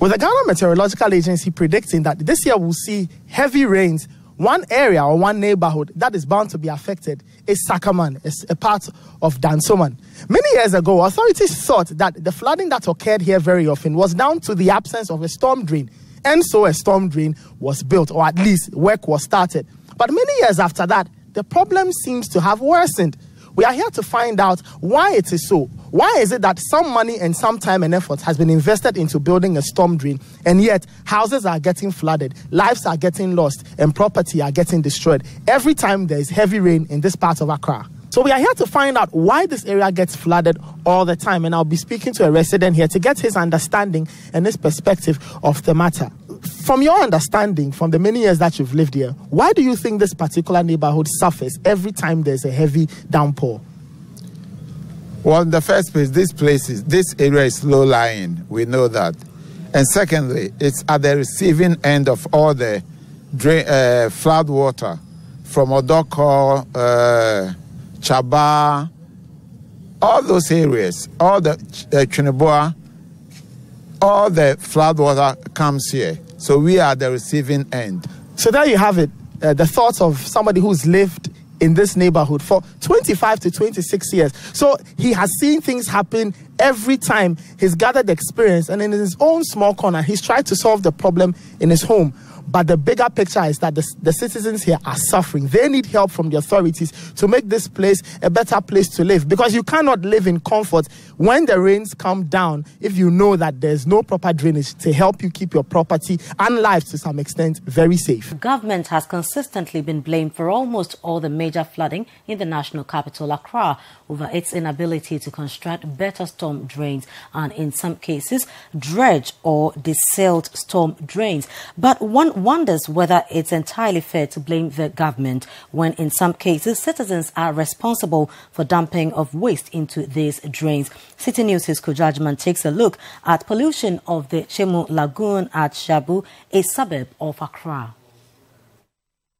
With the Ghana Meteorological Agency predicting that this year we'll see heavy rains, one area or one neighborhood that is bound to be affected is Sakaman, a part of Dansoman. Many years ago, authorities thought that the flooding that occurred here very often was down to the absence of a storm drain. And so a storm drain was built, or at least work was started. But many years after that, the problem seems to have worsened. We are here to find out why it is so. Why is it that some money and some time and effort has been invested into building a storm drain, and yet houses are getting flooded, lives are getting lost, and property are getting destroyed every time there is heavy rain in this part of Accra? So we are here to find out why this area gets flooded all the time, and I'll be speaking to a resident here to get his understanding and his perspective of the matter. From your understanding, from the many years that you've lived here, why do you think this particular neighborhood suffers every time there's a heavy downpour? Well, in the first place, this area is low-lying. We know that. And secondly, it's at the receiving end of all the flood water from Odoko, Chaba, all those areas, all the Chunibua, all the flood water comes here. So we are the receiving end. So there you have it, the thoughts of somebody who's lived in this neighborhood for 25 to 26 years. So he has seen things happen every time. He's gathered experience, and in his own small corner, he's tried to solve the problem in his home. But the bigger picture is that the citizens here are suffering. They need help from the authorities to make this place a better place to live, because you cannot live in comfort when the rains come down if you know that there's no proper drainage to help you keep your property and lives to some extent very safe. Government has consistently been blamed for almost all the major flooding in the national capital, Accra, over its inability to construct better storm drains and, in some cases, dredge or desailed storm drains. But one wonders whether it's entirely fair to blame the government when, in some cases, citizens are responsible for dumping of waste into these drains. City News' co-judgment takes a look at pollution of the Chemu Lagoon at Shabu, a suburb of Accra.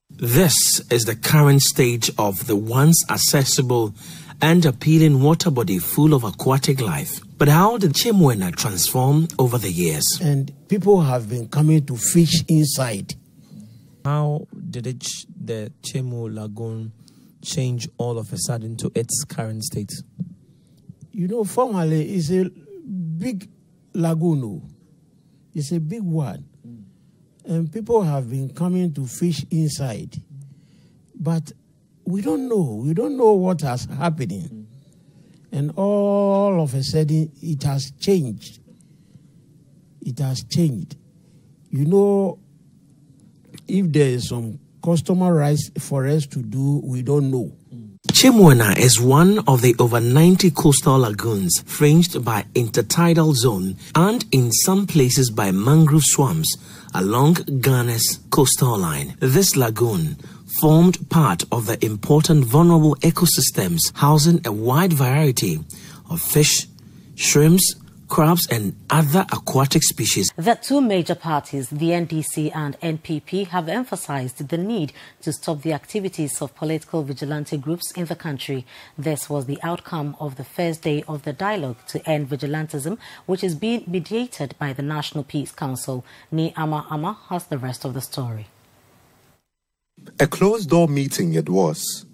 This is the current stage of the once accessible and appealing water body full of aquatic life. But how did Chemwena transform over the years? And people have been coming to fish inside. How did the Chemu Lagoon change all of a sudden to its current state? You know, formerly it's a big lagoon. It's a big one. And people have been coming to fish inside. But we don't know. We don't know what has happening. And all of a sudden, it has changed. It has changed. You know, if there is some customer rights for us to do, we don't know. Chemwena is one of the over 90 coastal lagoons fringed by intertidal zone and in some places by mangrove swamps along Ghana's coastal line. This lagoon formed part of the important vulnerable ecosystems housing a wide variety of fish, shrimps, crabs and other aquatic species. The two major parties, the NDC and NPP, have emphasized the need to stop the activities of political vigilante groups in the country. This was the outcome of the first day of the dialogue to end vigilantism, which is being mediated by the National Peace Council. Ni Ama has the rest of the story. A closed-door meeting it was.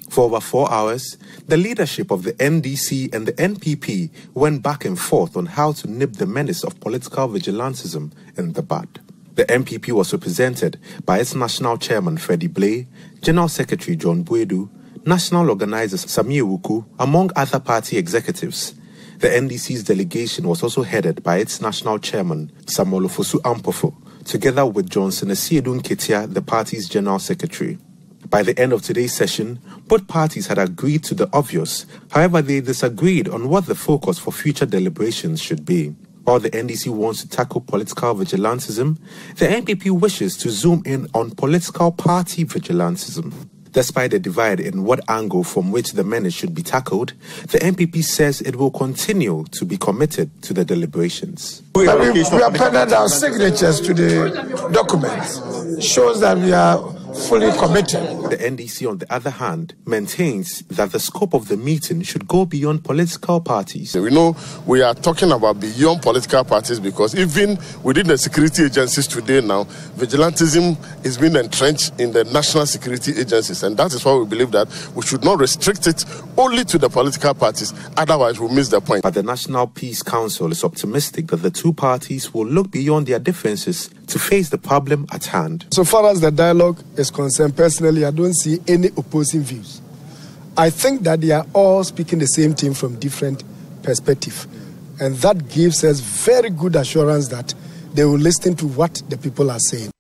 For over 4 hours, the leadership of the NDC and the NPP went back and forth on how to nip the menace of political vigilantism in the bud. The NPP was represented by its national chairman Freddie Blay, General Secretary John Buedu, national organizers Samir Wuku, among other party executives. The NDC's delegation was also headed by its national chairman Samuel Ofosu Ampofo, together with Johnson Esiedun Ketia, the party's general secretary. By the end of today's session, both parties had agreed to the obvious. However, they disagreed on what the focus for future deliberations should be. While the NDC wants to tackle political vigilantism, the NPP wishes to zoom in on political party vigilantism. Despite the divide in what angle from which the menace should be tackled, the NPP says it will continue to be committed to the deliberations. We are penning our signatures to the document. Shows that we are fully committed. The NDC, on the other hand, maintains that the scope of the meeting should go beyond political parties. We know we are talking about beyond political parties because even within the security agencies today now, vigilantism is being entrenched in the national security agencies, and that is why we believe that we should not restrict it only to the political parties, otherwise we'll miss the point. But the National Peace Council is optimistic that the two parties will look beyond their differences to face the problem at hand. So far as the dialogue is concerned, personally, I don't see any opposing views. I think that they are all speaking the same thing from different perspectives. And that gives us very good assurance that they will listen to what the people are saying.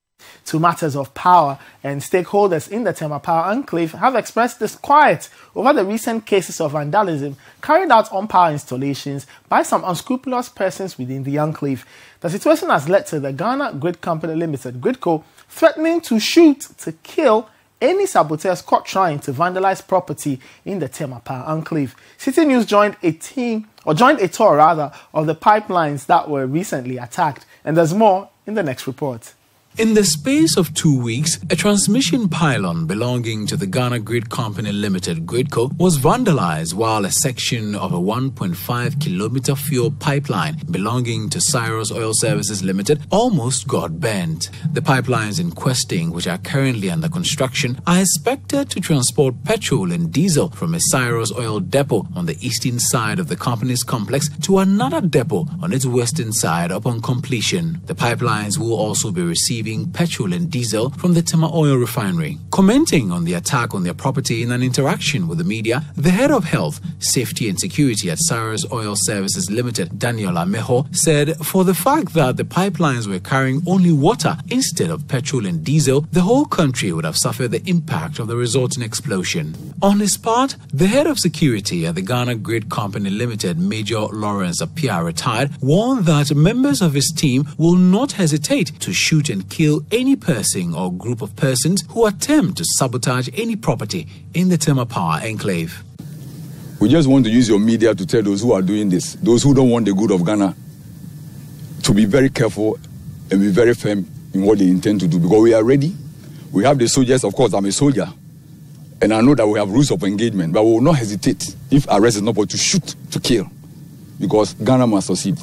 To matters of power, and stakeholders in the Tema Power Enclave have expressed disquiet over the recent cases of vandalism carried out on power installations by some unscrupulous persons within the enclave. The situation has led to the Ghana Grid Company Limited, GRIDCo, threatening to shoot to kill any saboteurs caught trying to vandalize property in the Tema Power Enclave. City News joined a tour of the pipelines that were recently attacked, and there's more in the next report. In the space of 2 weeks, a transmission pylon belonging to the Ghana Grid Company Limited, GRIDCo, was vandalized, while a section of a 1.5-kilometer fuel pipeline belonging to Cyrus Oil Services Limited almost got burnt. The pipelines in question, which are currently under construction, are expected to transport petrol and diesel from a Cyrus Oil depot on the eastern side of the company's complex to another depot on its western side upon completion. The pipelines will also be receiving petrol and diesel from the Tema Oil Refinery. Commenting on the attack on their property in an interaction with the media, the head of Health, Safety and Security at Cyrus Oil Services Limited, Daniel Ameho, said for the fact that the pipelines were carrying only water instead of petrol and diesel, the whole country would have suffered the impact of the resulting explosion. On his part, the head of security at the Ghana Grid Company Limited, Major Lawrence Appiah, retired, warned that members of his team will not hesitate to shoot and kill any person or group of persons who attempt to sabotage any property in the Tema Power Enclave. We just want to use your media to tell those who are doing this, those who don't want the good of Ghana, to be very careful and be very firm in what they intend to do, because we are ready. We have the soldiers. Of course, I'm a soldier, and I know that we have rules of engagement, but we will not hesitate if arrest is not possible to shoot to kill, because Ghana must succeed.